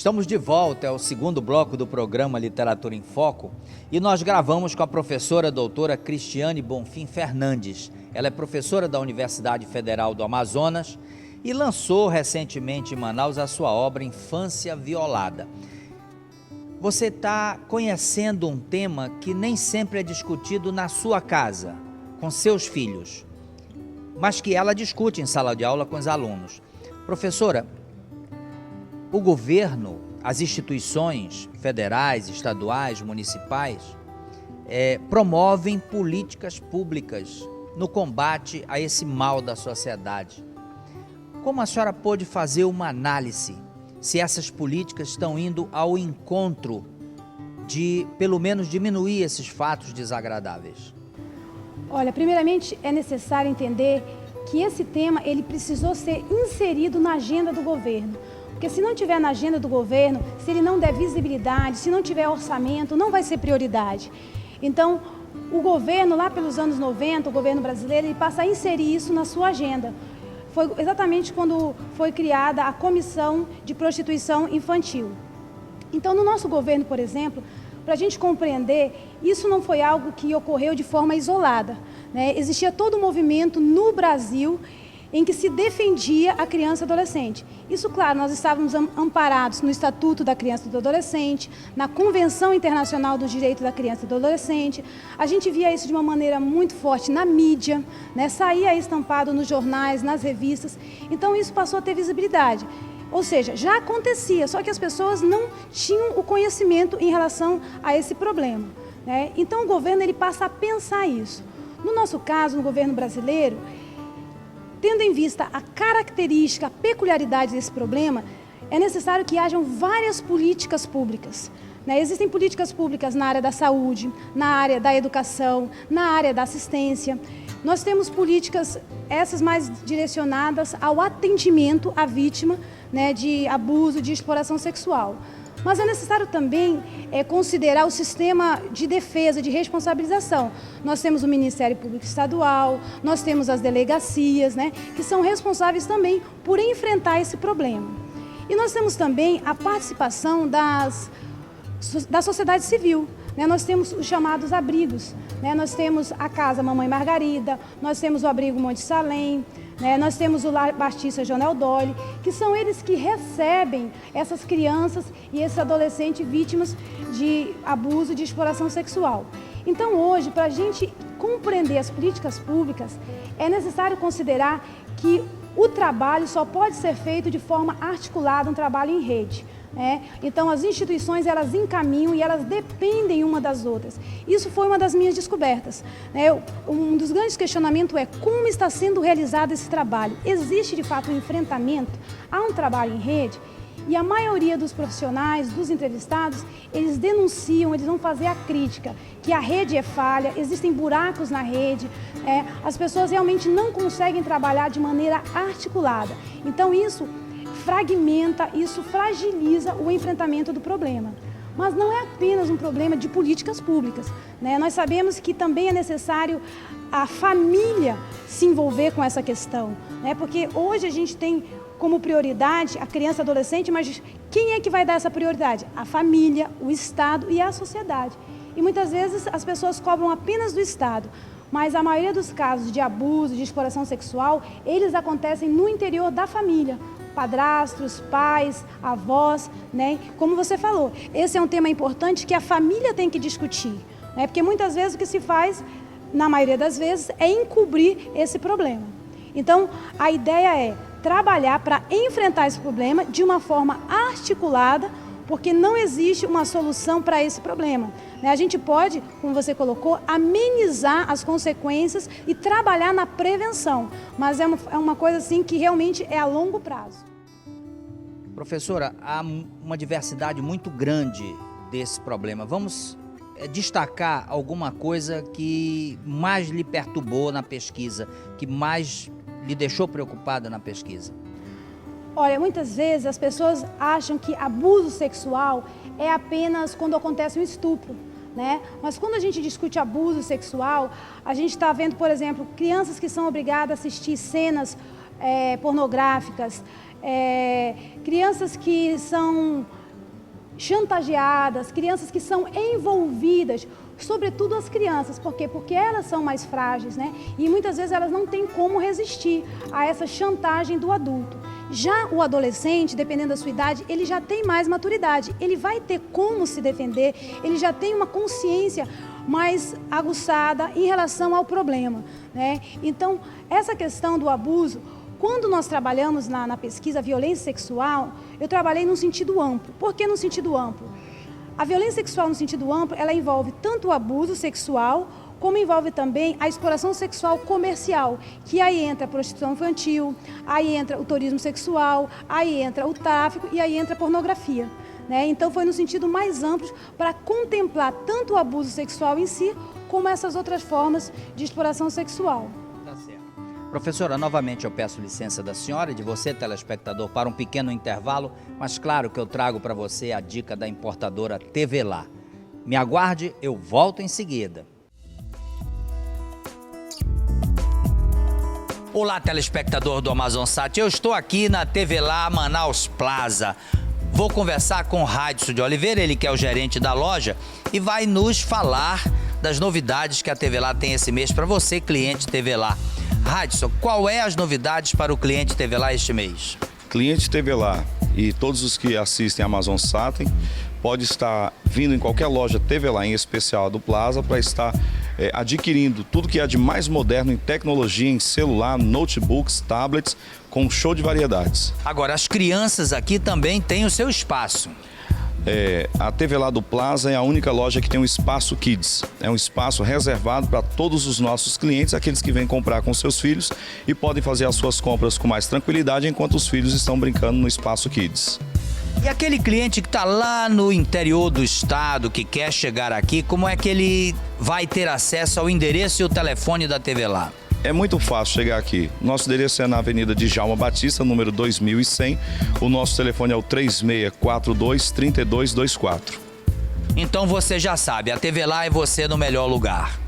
Estamos de volta ao segundo bloco do programa Literatura em Foco e nós gravamos com a professora doutora Cristiane Bonfim Fernandes. Ela é professora da Universidade Federal do Amazonas e lançou recentemente em Manaus a sua obra Infância Violada. Você está conhecendo um tema que nem sempre é discutido na sua casa, com seus filhos, mas que ela discute em sala de aula com os alunos. Professora, o governo, as instituições federais, estaduais, municipais, promovem políticas públicas no combate a esse mal da sociedade. Como a senhora pôde fazer uma análise se essas políticas estão indo ao encontro de, pelo menos, diminuir esses fatos desagradáveis? Olha, primeiramente é necessário entender que esse tema ele precisou ser inserido na agenda do governo. Porque se não tiver na agenda do governo, se ele não der visibilidade, se não tiver orçamento, não vai ser prioridade. Então, o governo, lá pelos anos 90, o governo brasileiro, ele passa a inserir isso na sua agenda. Foi exatamente quando foi criada a Comissão de Prostituição Infantil. Então, no nosso governo, por exemplo, para a gente compreender, isso não foi algo que ocorreu de forma isolada, né? Existia todo um movimento no Brasil em que se defendia a criança e adolescente. Isso, claro, nós estávamos amparados no Estatuto da Criança e do Adolescente, na Convenção Internacional dos Direitos da Criança e do Adolescente. A gente via isso de uma maneira muito forte na mídia, né? Saía estampado nos jornais, nas revistas. Então, isso passou a ter visibilidade. Ou seja, já acontecia, só que as pessoas não tinham o conhecimento em relação a esse problema, né? Então, o governo ele passa a pensar isso. No nosso caso, no governo brasileiro, tendo em vista a característica, a peculiaridade desse problema, é necessário que hajam várias políticas públicas, né? Existem políticas públicas na área da saúde, na área da educação, na área da assistência. Nós temos políticas, essas mais direcionadas ao atendimento à vítima, né, de abuso, de exploração sexual. Mas é necessário também considerar o sistema de defesa, de responsabilização. Nós temos o Ministério Público Estadual, nós temos as delegacias, né, que são responsáveis também por enfrentar esse problema. E nós temos também a participação da sociedade civil, né? Nós temos os chamados abrigos, né? Nós temos a Casa Mamãe Margarida, nós temos o Abrigo Monte Salém, né? Nós temos o Lar Batista Jonel Dolly, que são eles que recebem essas crianças e esses adolescentes vítimas de abuso, de exploração sexual. Então hoje, para a gente compreender as políticas públicas, é necessário considerar que o trabalho só pode ser feito de forma articulada, um trabalho em rede, né? Então as instituições elas encaminham e elas dependem uma das outras. Isso foi uma das minhas descobertas, né? Um dos grandes questionamentos é como está sendo realizado esse trabalho. Existe de fato um enfrentamento? Há um trabalho em rede? E a maioria dos profissionais, dos entrevistados, eles denunciam, eles vão fazer a crítica, que a rede é falha, existem buracos na rede, as pessoas realmente não conseguem trabalhar de maneira articulada. Então isso fragmenta, isso fragiliza o enfrentamento do problema. Mas não é apenas um problema de políticas públicas, né? Nós sabemos que também é necessário a família se envolver com essa questão, né? Porque hoje a gente tem como prioridade a criança e adolescente, mas quem é que vai dar essa prioridade? A família, o Estado e a sociedade. E muitas vezes as pessoas cobram apenas do Estado, mas a maioria dos casos de abuso, de exploração sexual, eles acontecem no interior da família. Padrastos, pais, avós, né? Como você falou, esse é um tema importante que a família tem que discutir, né? Porque muitas vezes o que se faz, na maioria das vezes, é encobrir esse problema. Então, a ideia é trabalhar para enfrentar esse problema de uma forma articulada, porque não existe uma solução para esse problema, né? A gente pode, como você colocou, amenizar as consequências e trabalhar na prevenção, mas é uma coisa assim que realmente é a longo prazo. Professora, há uma diversidade muito grande desse problema. Vamos destacar alguma coisa que mais lhe perturbou na pesquisa, que mais lhe deixou preocupada na pesquisa? Olha, muitas vezes as pessoas acham que abuso sexual é apenas quando acontece um estupro, né? Mas quando a gente discute abuso sexual, a gente está vendo, por exemplo, crianças que são obrigadas a assistir cenas pornográficas, crianças que são chantageadas, crianças que são envolvidas, sobretudo as crianças. Por quê? Porque elas são mais frágeis, né? E muitas vezes elas não têm como resistir a essa chantagem do adulto. Já o adolescente, dependendo da sua idade, ele já tem mais maturidade, ele vai ter como se defender, ele já tem uma consciência mais aguçada em relação ao problema, né? Então, essa questão do abuso, quando nós trabalhamos na pesquisa violência sexual, eu trabalhei num sentido amplo. Por que no sentido amplo? A violência sexual no sentido amplo, ela envolve tanto o abuso sexual, como envolve também a exploração sexual comercial, que aí entra a prostituição infantil, aí entra o turismo sexual, aí entra o tráfico e aí entra a pornografia, né? Então foi no sentido mais amplo para contemplar tanto o abuso sexual em si, como essas outras formas de exploração sexual. Tá certo. Professora, novamente eu peço licença da senhora e de você, telespectador, para um pequeno intervalo, mas claro que eu trago para você a dica da importadora TVLA. Me aguarde, eu volto em seguida. Olá, telespectador do AmazonSat, eu estou aqui na TVLA Manaus Plaza. Vou conversar com o Radisson de Oliveira, ele que é o gerente da loja, e vai nos falar das novidades que a TVLA tem esse mês para você, cliente TVLA. Radisson, qual é as novidades para o cliente TVLA este mês? Cliente TVLA e todos os que assistem a AmazonSat pode estar vindo em qualquer loja TVLA, em especial do Plaza, para estar adquirindo tudo que há de mais moderno em tecnologia, em celular, notebooks, tablets, com um show de variedades. Agora, as crianças aqui também têm o seu espaço. A TVLA do Plaza é a única loja que tem um espaço Kids. É um espaço reservado para todos os nossos clientes, aqueles que vêm comprar com seus filhos e podem fazer as suas compras com mais tranquilidade enquanto os filhos estão brincando no espaço Kids. E aquele cliente que está lá no interior do estado, que quer chegar aqui, como é que ele vai ter acesso ao endereço e o telefone da TVLA? É muito fácil chegar aqui. Nosso endereço é na Avenida Djalma Batista, número 2100. O nosso telefone é o 3642-3224. Então você já sabe, a TVLA é você no melhor lugar.